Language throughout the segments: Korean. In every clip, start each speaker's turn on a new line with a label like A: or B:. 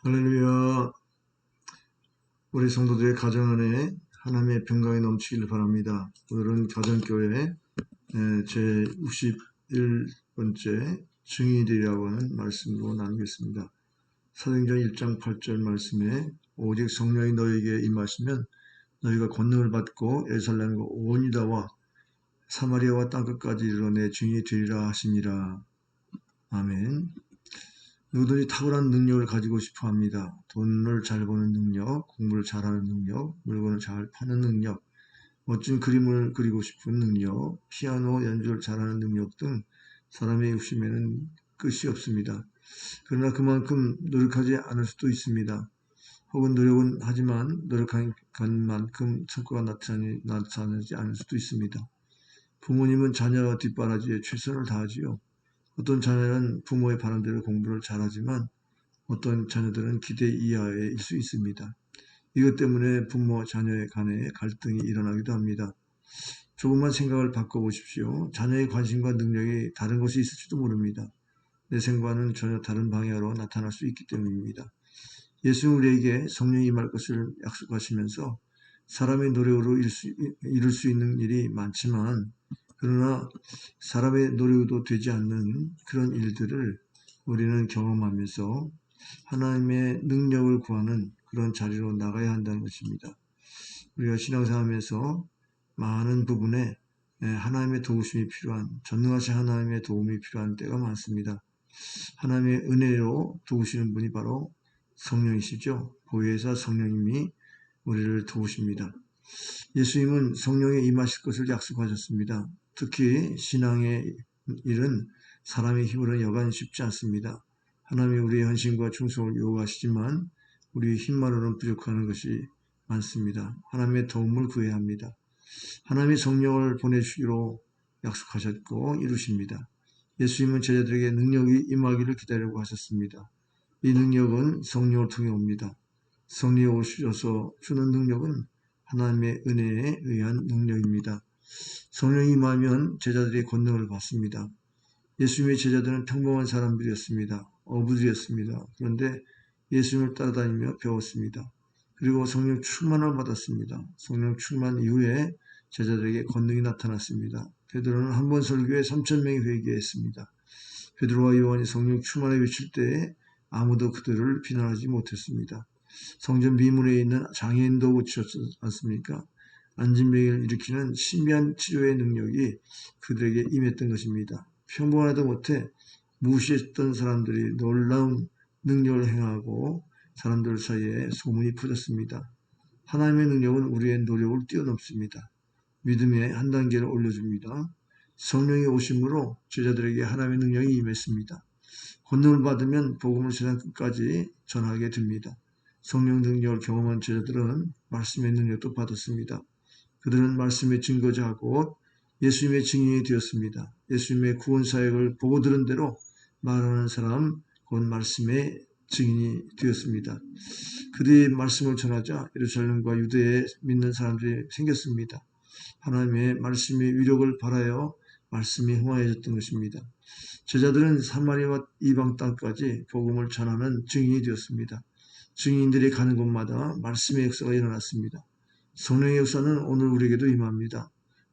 A: 할렐루야. 우리 성도들의 가정 안에 하나님의 평강이 넘치기를 바랍니다. 오늘은 가정교회 제 61번째 증인이 되리라고 하는 말씀으로 나누겠습니다. 사도행전 1장 8절 말씀에 오직 성령이 너희에게 임하시면 너희가 권능을 받고 예루살렘과 온 유다와 사마리아와 땅끝까지 이르러 내 증인이 되리라 하시니라. 아멘. 누구든지 탁월한 능력을 가지고 싶어 합니다. 돈을 잘 버는 능력, 공부를 잘하는 능력, 물건을 잘 파는 능력, 멋진 그림을 그리고 싶은 능력, 피아노 연주를 잘하는 능력 등 사람의 욕심에는 끝이 없습니다. 그러나 그만큼 노력하지 않을 수도 있습니다. 혹은 노력은 하지만 노력한 만큼 성과가 나타나지 않을 수도 있습니다. 부모님은 자녀 뒷바라지에 최선을 다하지요. 어떤 자녀는 부모의 바람대로 공부를 잘하지만 어떤 자녀들은 기대 이하일 수 있습니다. 이것 때문에 부모 자녀의 간에 갈등이 일어나기도 합니다. 조금만 생각을 바꿔보십시오. 자녀의 관심과 능력이 다른 것이 있을지도 모릅니다. 내 생과는 전혀 다른 방향으로 나타날 수 있기 때문입니다. 예수는 우리에게 성령이 임할 것을 약속하시면서 사람의 노력으로 이룰 수 있는 일이 많지만 그러나 사람의 노력으로 되지 않는 그런 일들을 우리는 경험하면서 하나님의 능력을 구하는 그런 자리로 나가야 한다는 것입니다. 우리가 신앙생활하면서 많은 부분에 하나님의 도우심이 필요한, 전능하신 하나님의 도움이 필요한 때가 많습니다. 하나님의 은혜로 도우시는 분이 바로 성령이시죠. 보혜사 성령님이 우리를 도우십니다. 예수님은 성령에 임하실 것을 약속하셨습니다. 특히 신앙의 일은 사람의 힘으로는 여간 쉽지 않습니다. 하나님이 우리의 헌신과 충성을 요구하시지만 우리의 힘만으로는 부족한 것이 많습니다. 하나님의 도움을 구해야 합니다. 하나님이 성령을 보내주기로 약속하셨고 이루십니다. 예수님은 제자들에게 능력이 임하기를 기다리고 하셨습니다. 이 능력은 성령을 통해 옵니다. 성령이 오셔서 주는 능력은 하나님의 은혜에 의한 능력입니다. 성령이 임하면 제자들이 권능을 받습니다. 예수님의 제자들은 평범한 사람들이었습니다. 어부들이었습니다. 그런데 예수님을 따라다니며 배웠습니다. 그리고 성령 충만을 받았습니다. 성령 충만 이후에 제자들에게 권능이 나타났습니다. 베드로는 한 번 설교에 3,000명이 회개했습니다. 베드로와 요한이 성령 충만에 외칠 때에 아무도 그들을 비난하지 못했습니다. 성전 미문에 있는 장애인도 고치셨지 않습니까? 안진병을 일으키는 신비한 치료의 능력이 그들에게 임했던 것입니다. 평범하도 못해 무시했던 사람들이 놀라운 능력을 행하고 사람들 사이에 소문이 퍼졌습니다. 하나님의 능력은 우리의 노력을 뛰어넘습니다. 믿음의 한 단계를 올려줍니다. 성령이 오심으로 제자들에게 하나님의 능력이 임했습니다. 권능을 받으면 복음을 세상 끝까지 전하게 됩니다. 성령 능력을 경험한 제자들은 말씀의 능력도 받았습니다. 그들은 말씀의 증거자고 예수님의 증인이 되었습니다. 예수님의 구원 사역을 보고 들은 대로 말하는 사람, 곧 말씀의 증인이 되었습니다. 그들이 말씀을 전하자 예루살렘과 유대에 믿는 사람들이 생겼습니다. 하나님의 말씀의 위력을 바라여 말씀이 흥황해졌던 것입니다. 제자들은 사마리아와 이방 땅까지 복음을 전하는 증인이 되었습니다. 증인들이 가는 곳마다 말씀의 역사가 일어났습니다. 성령의 역사는 오늘 우리에게도 임합니다.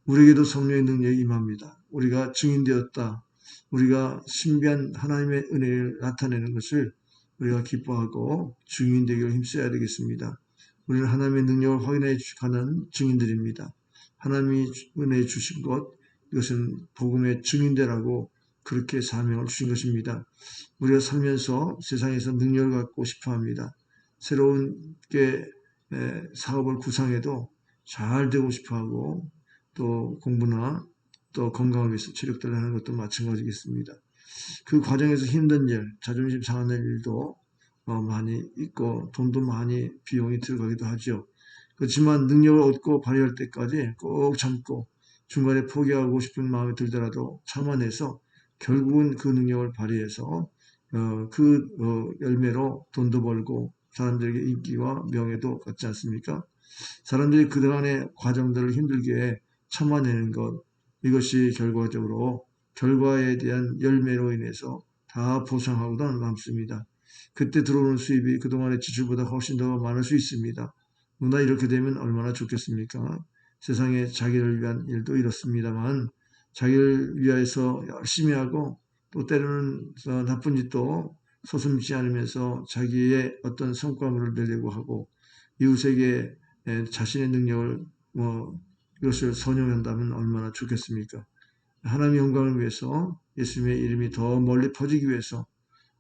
A: 우리에게도 성령의 능력이 임합니다. 우리가 증인되었다. 우리가 신비한 하나님의 은혜를 나타내는 것을 우리가 기뻐하고 증인되기를 힘써야 되겠습니다. 우리는 하나님의 능력을 확인해 가는 증인들입니다. 하나님이 은혜 주신 것, 이것은 복음의 증인되라고 그렇게 사명을 주신 것입니다. 우리가 살면서 세상에서 능력을 갖고 싶어 합니다. 새로운 사업을 구상해도 잘 되고 싶어 하고 또 공부나 또 건강을 위해서 체력들을 하는 것도 마찬가지겠습니다. 그 과정에서 힘든 일, 자존심 상하는 일도 많이 있고 돈도 많이 비용이 들어가기도 하죠. 그렇지만 능력을 얻고 발휘할 때까지 꼭 참고 중간에 포기하고 싶은 마음이 들더라도 참아내서 결국은 그 능력을 발휘해서 열매로 돈도 벌고 사람들에게 인기와 명예도 갖지 않습니까? 사람들이 그동안의 과정들을 힘들게 참아내는 것, 이것이 결과적으로 결과에 대한 열매로 인해서 다 보상하고도 남습니다. 그때 들어오는 수입이 그동안의 지출보다 훨씬 더 많을 수 있습니다. 누나 이렇게 되면 얼마나 좋겠습니까? 세상에 자기를 위한 일도 이렇습니다만 자기를 위해서 열심히 하고 또 때로는 나쁜 짓도 서슴지 않으면서 자기의 어떤 성과물을 내려고 하고 이웃에게 자신의 능력을 이것을 선용한다면 얼마나 좋겠습니까? 하나님의 영광을 위해서 예수님의 이름이 더 멀리 퍼지기 위해서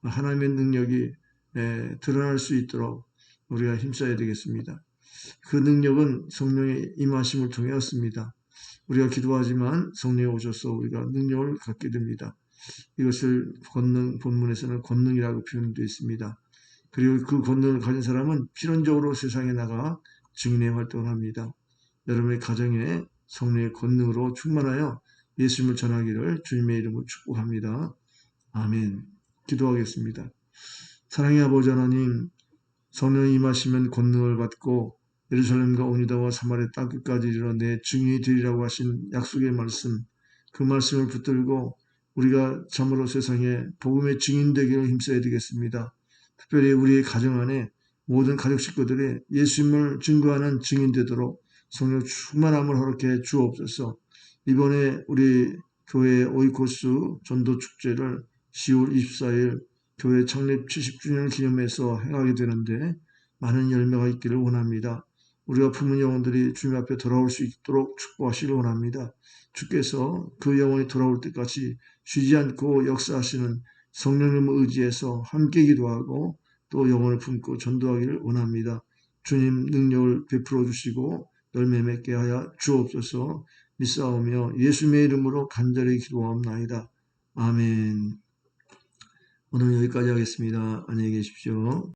A: 하나님의 능력이 드러날 수 있도록 우리가 힘써야 되겠습니다. 그 능력은 성령의 임하심을 통해 얻습니다. 우리가 기도하지만 성령이 오셔서 우리가 능력을 갖게 됩니다. 이것을 본문에서는 권능이라고 표현되어 있습니다. 그리고 그 권능을 가진 사람은 필연적으로 세상에 나가 증인의 활동을 합니다. 여러분의 가정에 성령의 권능으로 충만하여 예수님을 전하기를 주님의 이름으로 축복합니다. 아멘. 기도하겠습니다. 사랑의 아버지 하나님, 성령이 임하시면 권능을 받고 예루살렘과 온유다와 사마리아 땅끝까지 이르러 내 증인이 되리라고 하신 약속의 말씀, 그 말씀을 붙들고 우리가 참으로 세상에 복음의 증인 되기를 힘써야 되겠습니다. 특별히 우리의 가정 안에 모든 가족 식구들이 예수님을 증거하는 증인 되도록 성령 충만함을 허락해 주옵소서. 이번에 우리 교회 오이코스 전도 축제를 10월 24일 교회 창립 70주년을 기념해서 행하게 되는데 많은 열매가 있기를 원합니다. 우리가 품은 영혼들이 주님 앞에 돌아올 수 있도록 축복하시길 원합니다. 주께서 그 영혼이 돌아올 때까지 쉬지 않고 역사하시는 성령님을 의지해서 함께 기도하고 또 영혼을 품고 전도하기를 원합니다. 주님 능력을 베풀어 주시고 열매 맺게 하여 주옵소서. 믿사오며 예수님의 이름으로 간절히 기도하옵나이다. 아멘. 오늘 여기까지 하겠습니다. 안녕히 계십시오.